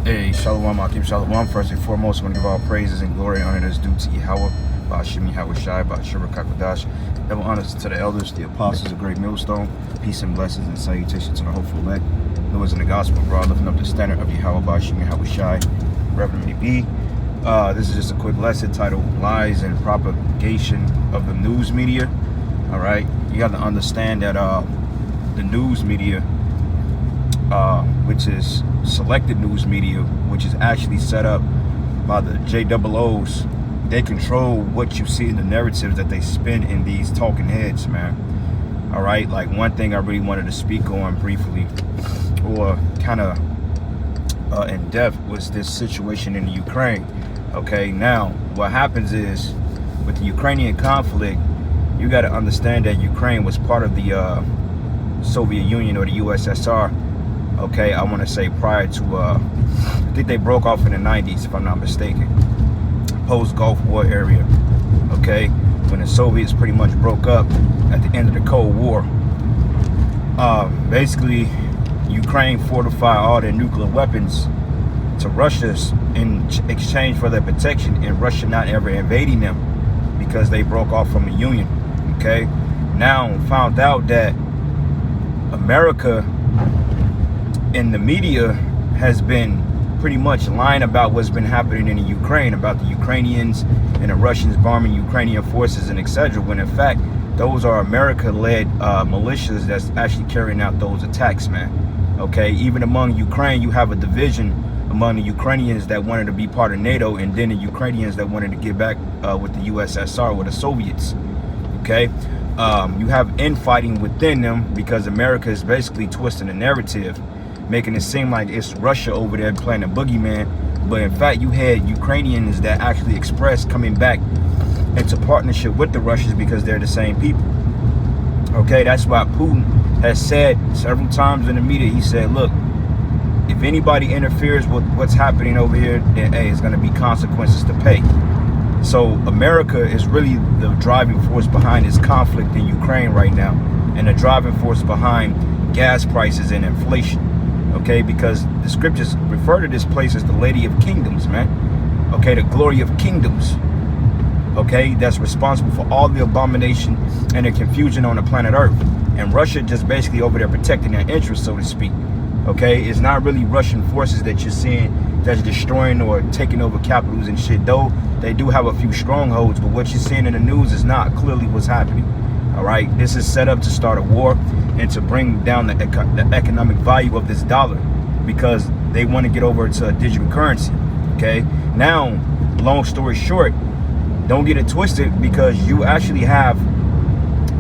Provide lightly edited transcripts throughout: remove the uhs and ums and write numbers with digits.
Hey, Shalom, Akim Shalom. First and foremost, I want to give all praises and glory and honor that's due to Yahweh, Ba'ashim Yahweh Shai, Ba'ashim Kakadash. Double honors to the elders, the apostles, the great millstone. Peace and blessings and salutations to the hopeful elect. Those in the gospel, bro, lifting up the standard of Yahweh, Ba'ashim Yahweh Shai, Reverend B. This is just a quick lesson titled Lies and Propagation of the News Media. All right, you got to understand that the news media, which is selected news media, which is actually set up by the JOOs. They control what you see in the narratives that they spin in these talking heads, man. All right, like one thing I really wanted to speak on briefly, or kind of in depth, was this situation in the Ukraine. Okay, now what happens is with the Ukrainian conflict, you got to understand that Ukraine was part of the Soviet Union or the USSR. Okay, I want to say prior to, I think they broke off in the 90s, if I'm not mistaken. Post-Gulf War area. Okay, when the Soviets pretty much broke up at the end of the Cold War. Basically, Ukraine fortified all their nuclear weapons to Russia in exchange for their protection, and Russia not ever invading them because they broke off from the Union. Okay, now found out that America and the media has been pretty much lying about what's been happening in the Ukraine, about the Ukrainians and the Russians bombing Ukrainian forces and etc. When in fact, those are America-led militias that's actually carrying out those attacks, man. Okay, even among Ukraine, you have a division among the Ukrainians that wanted to be part of NATO, and then the Ukrainians that wanted to get back with the USSR, with the Soviets. Okay, you have infighting within them because America is basically twisting the narrative, making it seem like it's Russia over there playing a boogeyman, but in fact you had Ukrainians that actually expressed coming back into partnership with the Russians because they're the same people. Okay, that's why Putin has said several times in the media, he said, look, if anybody interferes with what's happening over here, then hey, it's going to be consequences to pay. So America is really the driving force behind this conflict in Ukraine right now, and the driving force behind gas prices and inflation. Okay, because the scriptures refer to this place as the Lady of Kingdoms, man. Okay, the glory of kingdoms. Okay, that's responsible for all the abomination and the confusion on the planet Earth. And Russia just basically over there protecting their interests, so to speak. Okay, it's not really Russian forces that you're seeing that's destroying or taking over capitals and shit, though they do have a few strongholds, but what you're seeing in the news is not clearly what's happening. All right, this is set up to start a war and to bring down the economic value of this dollar because they want to get over to a digital currency. Okay, now, long story short, don't get it twisted, because you actually have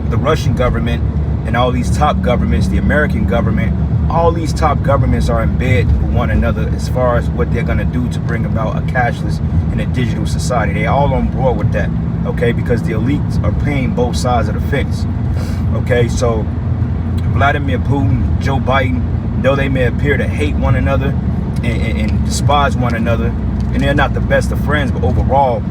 the Russian government and all these top governments, the American government, all these top governments are in bed with one another as far as what they're going to do to bring about a cashless and a digital society. They all on board with that. Okay, because the elites are paying both sides of the fence. Okay, so Vladimir Putin, Joe Biden, though they may appear to hate one another and despise one another, and they're not the best of friends, but overall,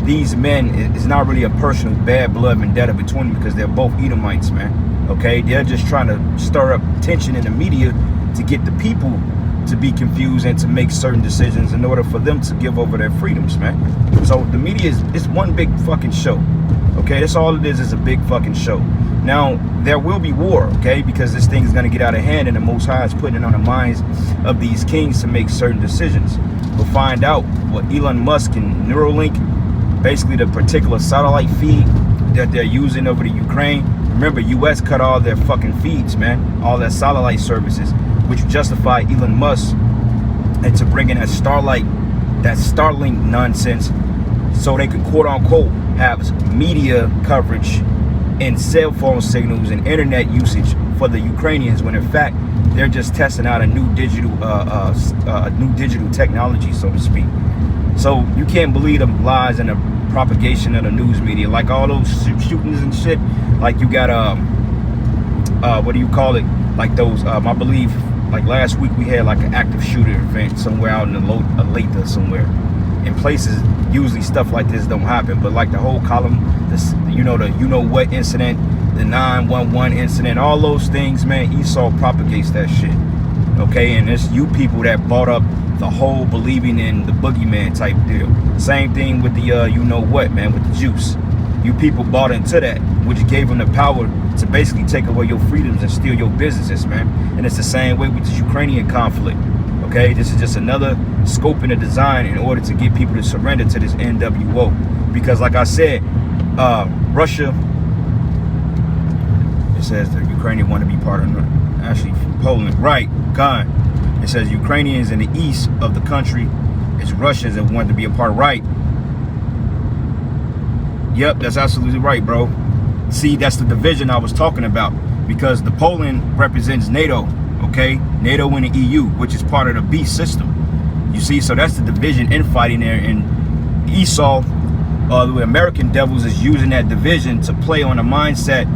these men, it's not really a personal bad blood vendetta between them because they're both Edomites, man. Okay, they're just trying to stir up tension in the media to get the people to be confused and to make certain decisions in order for them to give over their freedoms, man. So the media is one big fucking show. Okay, that's all it is a big fucking show. Now, there will be war, okay, because this thing is going to get out of hand, and the Most High is putting it on the minds of these kings to make certain decisions. We'll find out what Elon Musk and Neuralink, basically the particular satellite feed that they're using over the Ukraine. Remember, US cut all their fucking feeds, man, all their satellite services, which justify Elon Musk and to bring in that Starlink nonsense, so they could quote unquote have media coverage and cell phone signals and internet usage for the Ukrainians, when in fact they're just testing out a new digital technology, so to speak. So you can't believe the lies and the propagation of the news media, like all those shootings and shit. Like you got what do you call it? Like those I believe like last week we had like an active shooter event somewhere out in the Olathe somewhere. In places usually stuff like this don't happen, but like the whole column, this, you know what incident, the 911 incident, all those things, man, Esau propagates that shit. okay? And it's you people that bought up the whole believing in the boogeyman type deal. Same thing with the you know what, man, with the juice. You people bought into that, which gave them the power to basically take away your freedoms and steal your businesses, man. And it's the same way with this Ukrainian conflict, okay? This is just another scope in the design in order to get people to surrender to this NWO. Because like I said, Russia, it says the Ukrainian want to be part of, actually Poland, right, gone. It says Ukrainians in the east of the country, it's Russians that want to be a part, right? Yep, that's absolutely right, bro. See, that's the division I was talking about, because the Poland represents NATO, okay? NATO and the EU, which is part of the beast system. You see, so that's the division infighting there, and Esau, the American devils, is using that division to play on the mindset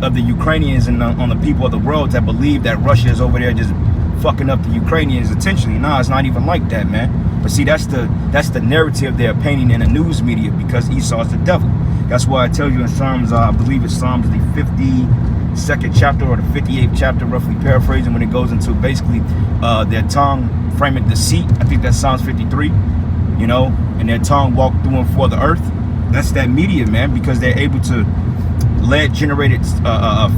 of the Ukrainians and on the people of the world that believe that Russia is over there just fucking up the Ukrainians intentionally. Nah, it's not even like that, man. But see, that's the narrative they're painting in the news media, because Esau is the devil. That's why I tell you in Psalms, I believe it's Psalms the 52nd chapter or the 58th chapter, roughly paraphrasing, when it goes into basically their tongue framing deceit. I think that's Psalms 53, you know, and their tongue walked through and for the earth. That's that media, man, because they're able to lead generated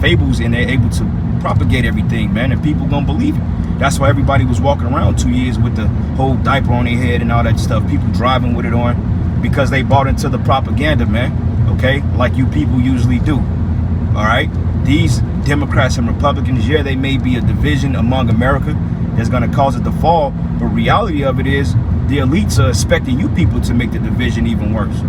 fables, and they're able to propagate everything, man, and people gonna believe it. That's why everybody was walking around 2 years with the whole diaper on their head and all that stuff, people driving with it on, because they bought into the propaganda, man, okay, like you people usually do. All right, these Democrats and Republicans, yeah, they may be a division among America that's gonna cause it to fall, but reality of it is the elites are expecting you people to make the division even worse,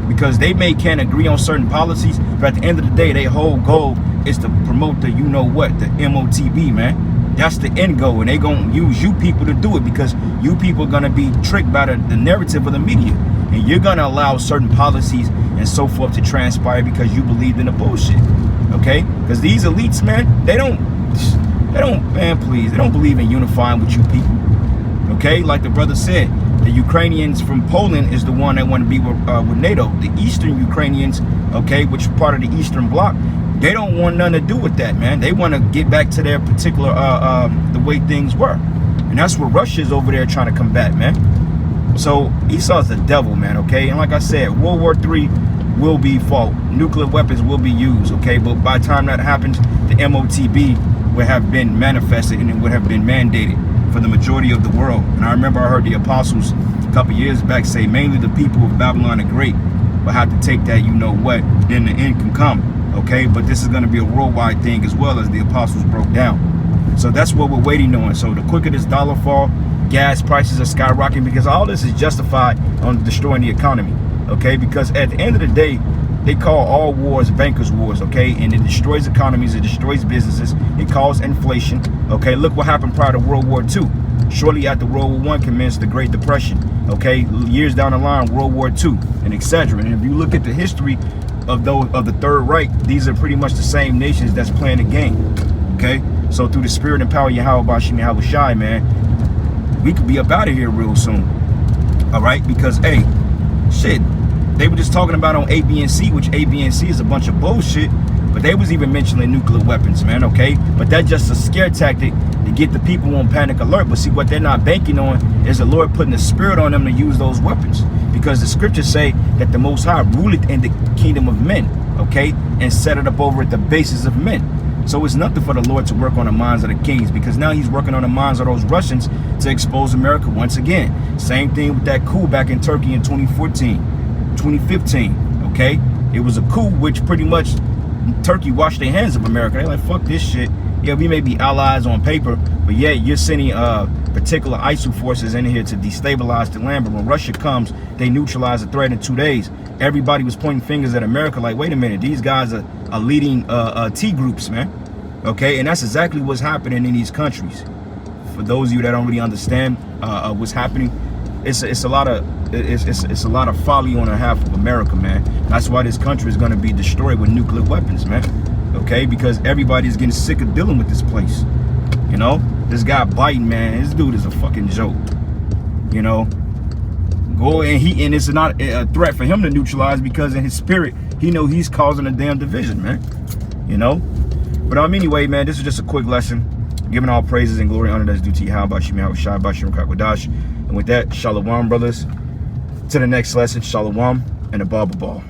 because they can't agree on certain policies, but at the end of the day, their whole goal is to promote the you know what, the MOTB, man. That's the end goal, and they gonna use you people to do it, because you people are gonna be tricked by the narrative of the media, and you're gonna allow certain policies and so forth to transpire because you believed in the bullshit, okay? Because these elites, man, they don't, man, please, they don't believe in unifying with you people, okay? Like the brother said, the Ukrainians from Poland is the one that want to be with NATO. The Eastern Ukrainians, okay, which are part of the Eastern Bloc, they don't want nothing to do with that, man. They want to get back to their particular, the way things were. And that's what Russia's over there trying to combat, man. So Esau's the devil, man, okay? And like I said, World War III will be fought. Nuclear weapons will be used, okay? But by the time that happens, the MOTB would have been manifested, and it would have been mandated for the majority of the world. And I remember I heard the apostles a couple years back say mainly the people of Babylon the Great will have to take that you know what, then the end can come, okay? But this is going to be a worldwide thing as well, as the apostles broke down. So that's what we're waiting on. So the quicker this dollar fall, gas prices are skyrocketing, because all this is justified on destroying the economy, okay? Because at the end of the day, they call all wars bankers' wars, okay? And it destroys economies, it destroys businesses, it causes inflation, okay? Look what happened prior to World War II. Shortly after World War I commenced the Great Depression, okay? Years down the line, World War II, and etc. And if you look at the history of the Third Reich, these are pretty much the same nations that's playing the game, okay? So through the spirit and power of Yahweh Bashim Yahweh Shai, man, we could be up out of here real soon, all right? Because, hey, shit, they were just talking about on ABNC, which ABNC is a bunch of bullshit, but they was even mentioning nuclear weapons, man, okay? But that's just a scare tactic to get the people on panic alert. But see, what they're not banking on is the Lord putting the spirit on them to use those weapons. Because the scriptures say that the Most High ruleth in the kingdom of men, okay? And set it up over at the bases of men. So it's nothing for the Lord to work on the minds of the kings, because now he's working on the minds of those Russians to expose America once again. Same thing with that coup back in Turkey in 2015, okay? It was a coup which pretty much Turkey washed their hands of America. They're like, fuck this shit. Yeah, we may be allies on paper, but yeah, you're sending particular ISIL forces in here to destabilize the land. But when Russia comes, they neutralize the threat in 2 days. Everybody was pointing fingers at America like, wait a minute, these guys are leading T groups, man. Okay, and that's exactly what's happening in these countries. For those of you that don't really understand what's happening, it's a lot of folly on behalf of America, man. That's why this country is going to be destroyed with nuclear weapons, man. Okay, because everybody's getting sick of dealing with this place. You know, this guy Biden, man, this dude is a fucking joke. You know, and it's not a threat for him to neutralize, because in his spirit, he know he's causing a damn division, man. You know, but anyway, man, this is just a quick lesson. Giving all praises and glory and honor that's due to Yahweh, Bashim Yahweh Shai, Bashim Kakwadash. And with that, Shalom, brothers. To the next lesson, Shalom and a Baba Ball.